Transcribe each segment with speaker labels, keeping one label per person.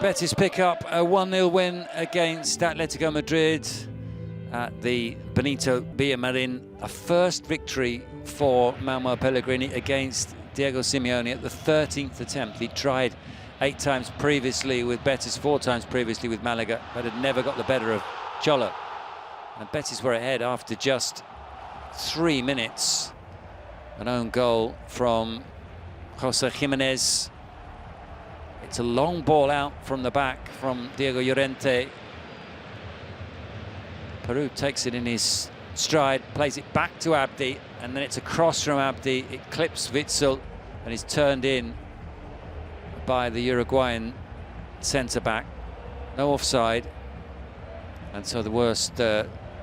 Speaker 1: Betis pick up a 1-0 win against Atletico Madrid at the Benito Villamarin. A first victory for Manuel Pellegrini against Diego Simeone at the 13th attempt. He tried 8 times previously with Betis, 4 times previously with Malaga, but had never got the better of Cholo. And Betis were ahead after just 3 minutes. An own goal from Jose Jimenez. It's a long ball out from the back from Diego Llorente. Peru takes it in his stride, plays it back to Abdi, and then it's a cross from Abdi. It clips Witsel and is turned in by the Uruguayan centre-back. No offside. And so the worst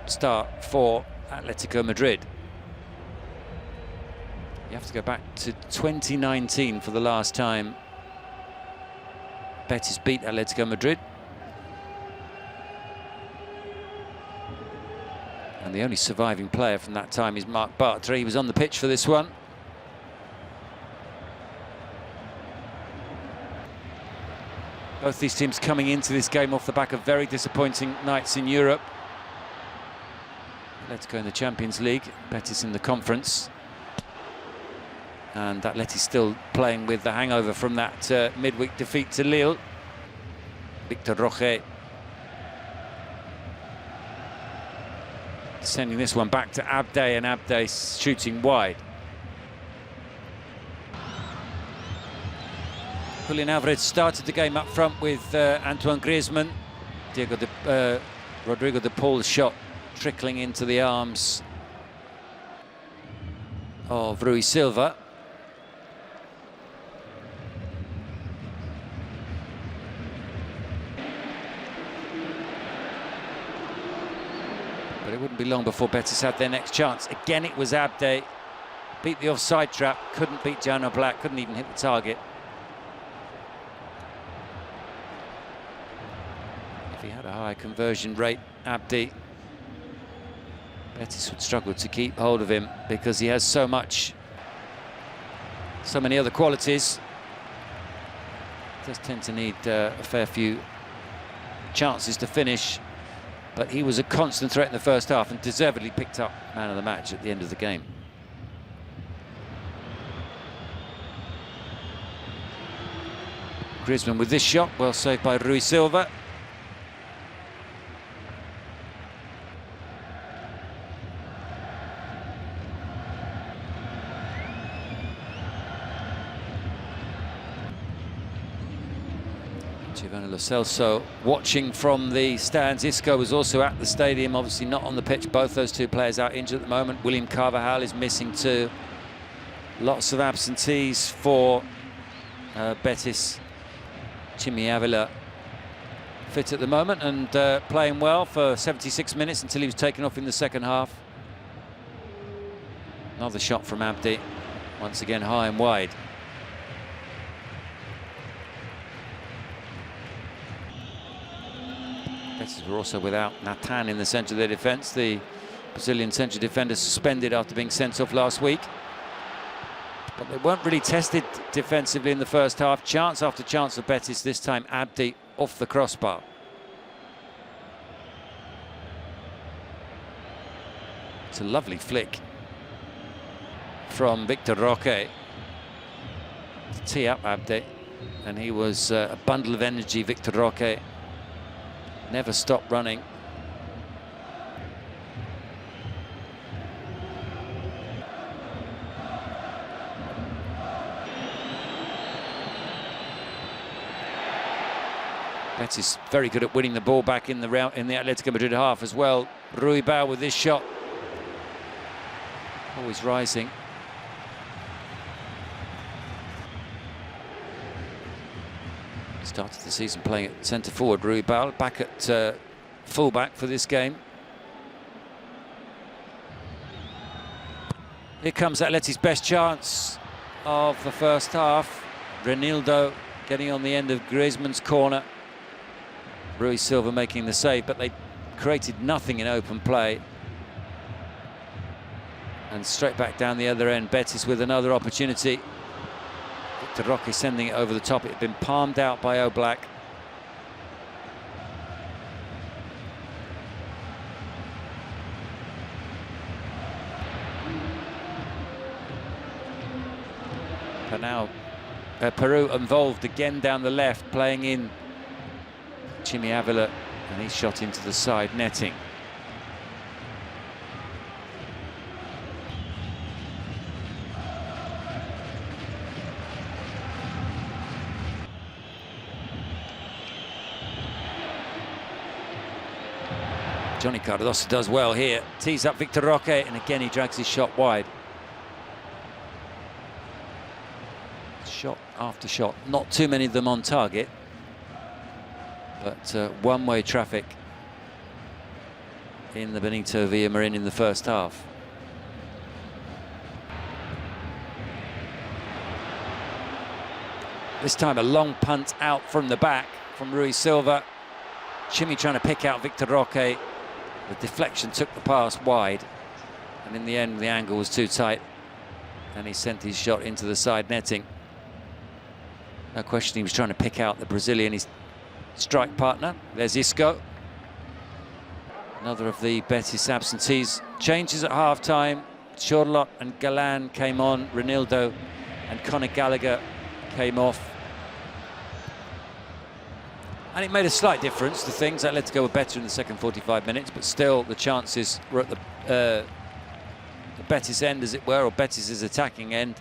Speaker 1: start for Atletico Madrid. You have to go back to 2019 for the last time Betis beat Atletico Madrid. And the only surviving player from that time is Marc Bartra. He was on the pitch for this one. Both these teams coming into this game off the back of very disappointing nights in Europe. Atletico in the Champions League, Betis in the Conference. And Atleti still playing with the hangover from that midweek defeat to Lille. Victor Roque sending this one back to Abde, and Abde shooting wide. Julian Alvarez started the game up front with Antoine Griezmann. Rodrigo de Paul's shot trickling into the arms of Rui Silva. But it wouldn't be long before Betis had their next chance. Again, it was Abde. Beat the offside trap, couldn't beat Jano Black, couldn't even hit the target. If he had a higher conversion rate, Abde, Betis would struggle to keep hold of him because he has so many other qualities. Does tend to need a fair few chances to finish. But he was a constant threat in the first half and deservedly picked up man of the match at the end of the game. Griezmann with this shot, well saved by Rui Silva. Giovanni Lo Celso watching from the stands. Isco was also at the stadium, obviously not on the pitch. Both those two players out injured at the moment. William Carvajal is missing too. Lots of absentees for Betis. Chimi Avila fit at the moment and playing well for 76 minutes until he was taken off in the second half. Another shot from Abdi, once again high and wide. Betis were also without Natan in the centre of their defence. The Brazilian central defender suspended after being sent off last week. But they weren't really tested defensively in the first half. Chance after chance of Betis, this time Abdi off the crossbar. It's a lovely flick from Victor Roque to tee up Abdi. And he was a bundle of energy, Victor Roque. Never stopped running. Betis very good at winning the ball back in the Atletico Madrid half as well. Ruibal with this shot. Always rising. Started the season playing at centre forward. Ruibal back at full-back for this game. Here comes Atleti's best chance of the first half. Renildo getting on the end of Griezmann's corner. Rui Silva making the save, but they created nothing in open play. And straight back down the other end, Betis with another opportunity. Victor Roque sending it over the top. It had been palmed out by Oblak. But now Peru involved again down the left, playing in Chimi Avila, and he shot into the side netting. Johnny Cardoso does well here, tees up Victor Roque, and again he drags his shot wide. Shot after shot, not too many of them on target, but one-way traffic in the Benito Villamarin in the first half. This time a long punt out from the back from Rui Silva. Chimi trying to pick out Victor Roque. The deflection took the pass wide, and in the end the angle was too tight, and he sent his shot into the side netting. No question he was trying to pick out the Brazilian, his strike partner. There's Isco. Another of the Betis absentees. Changes at half-time. Chorlot and Galan came on. Renildo and Conor Gallagher came off. And it made a slight difference to things. Atletico were better in the second 45 minutes, but still the chances were at the Betis end, as it were, or Betis' attacking end.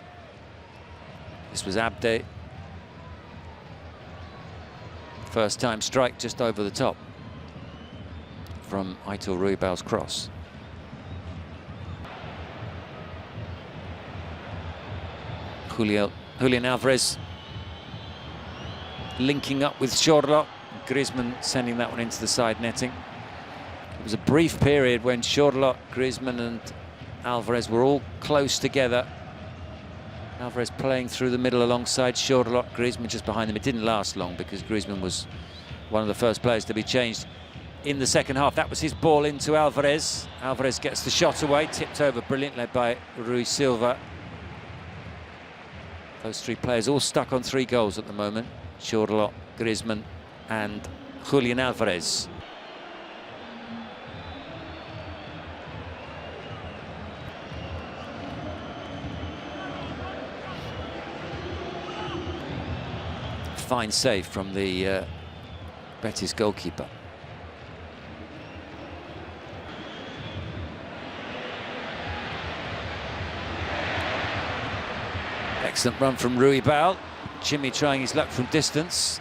Speaker 1: This was Abde. First time strike just over the top from Aitor Ruibal's cross. Julian Alvarez linking up with Chorlot. Griezmann sending that one into the side netting. It was a brief period when Chorlot, Griezmann and Alvarez were all close together. Alvarez playing through the middle alongside Chorlot, Griezmann just behind them. It didn't last long because Griezmann was one of the first players to be changed in the second half. That was his ball into Alvarez. Alvarez gets the shot away, tipped over, brilliant, led by Rui Silva. Those three players all stuck on 3 goals at the moment. Chorlot, Griezmann and Julian Alvarez. Fine save from the Betis goalkeeper. Excellent run from Ruibal. Chimi trying his luck from distance.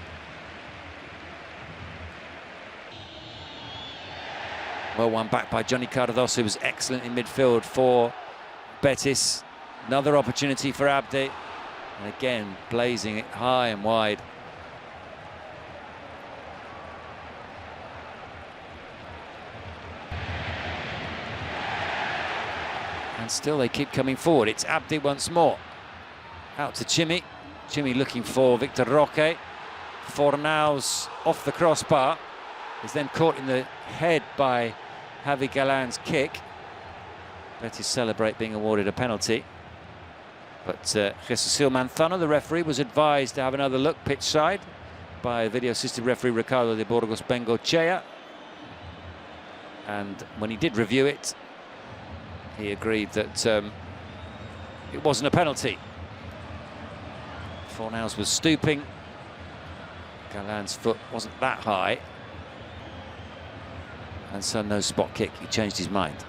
Speaker 1: Well, one back by Johnny Cardoso, who was excellent in midfield for Betis. Another opportunity for Abde, and again blazing it high and wide. And still they keep coming forward. It's Abde once more. Out to Chimi. Chimi looking for Victor Roque. Fornals off the crossbar. Is then caught in the head by Javi Galan's kick. Betis celebrate being awarded a penalty. But Jesusil Manzano, the referee, was advised to have another look pitch side by video assistant referee Ricardo de Burgos Bengochea. And when he did review it, he agreed that it wasn't a penalty. Fornals was stooping. Galan's foot wasn't that high. And so no spot kick. He changed his mind.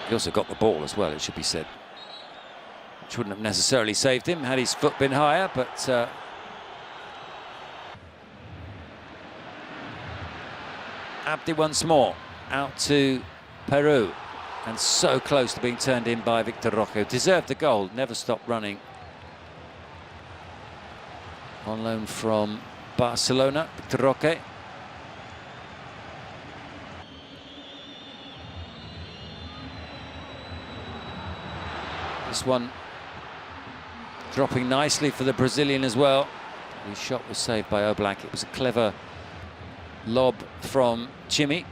Speaker 1: He also got the ball as well, it should be said. Which wouldn't have necessarily saved him had his foot been higher, but Abde once more, out to Peru, and so close to being turned in by Victor Roque. Deserved the goal, never stopped running. On loan from Barcelona, Victor Roque. This one dropping nicely for the Brazilian as well. His shot was saved by Oblak. It was a clever lob from Chimi.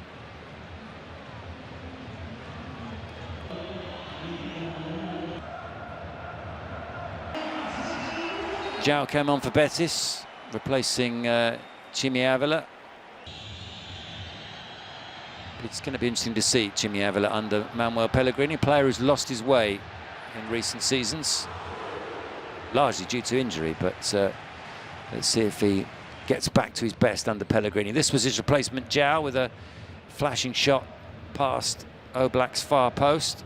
Speaker 1: João came on for Betis, replacing Chimi Avila. It's going to be interesting to see Jimmy Avila under Manuel Pellegrini, a player who's lost his way in recent seasons, largely due to injury, but let's see if he gets back to his best under Pellegrini. This was his replacement, João, with a flashing shot past Oblak's far post.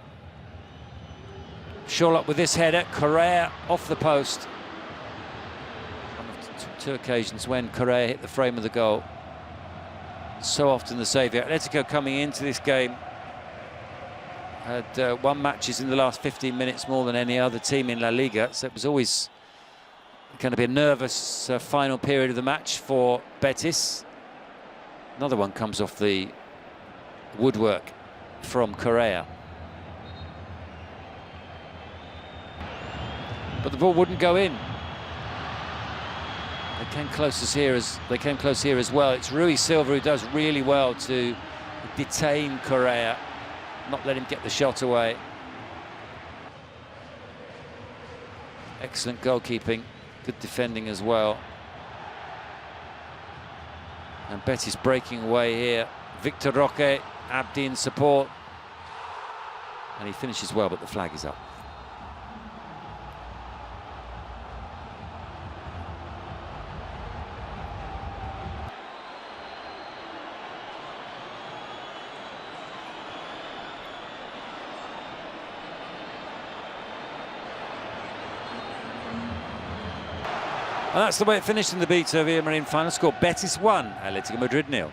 Speaker 1: Sherlock with this header, Correa off the post. One of two occasions when Correa hit the frame of the goal. So often the saviour. Atletico coming into this game had won matches in the last 15 minutes more than any other team in La Liga, so it was always going to be a nervous final period of the match for Betis. Another one comes off the woodwork from Correa. But the ball wouldn't go in. They came close here as well. It's Rui Silva who does really well to detain Correa, not let him get the shot away. Excellent goalkeeping, good defending as well. And Betis breaking away here. Victor Roque, Abdi in support. And he finishes well, but the flag is up. And that's the way it finished in the Benito Villamarin final score. Betis 1, Atletico Madrid 0.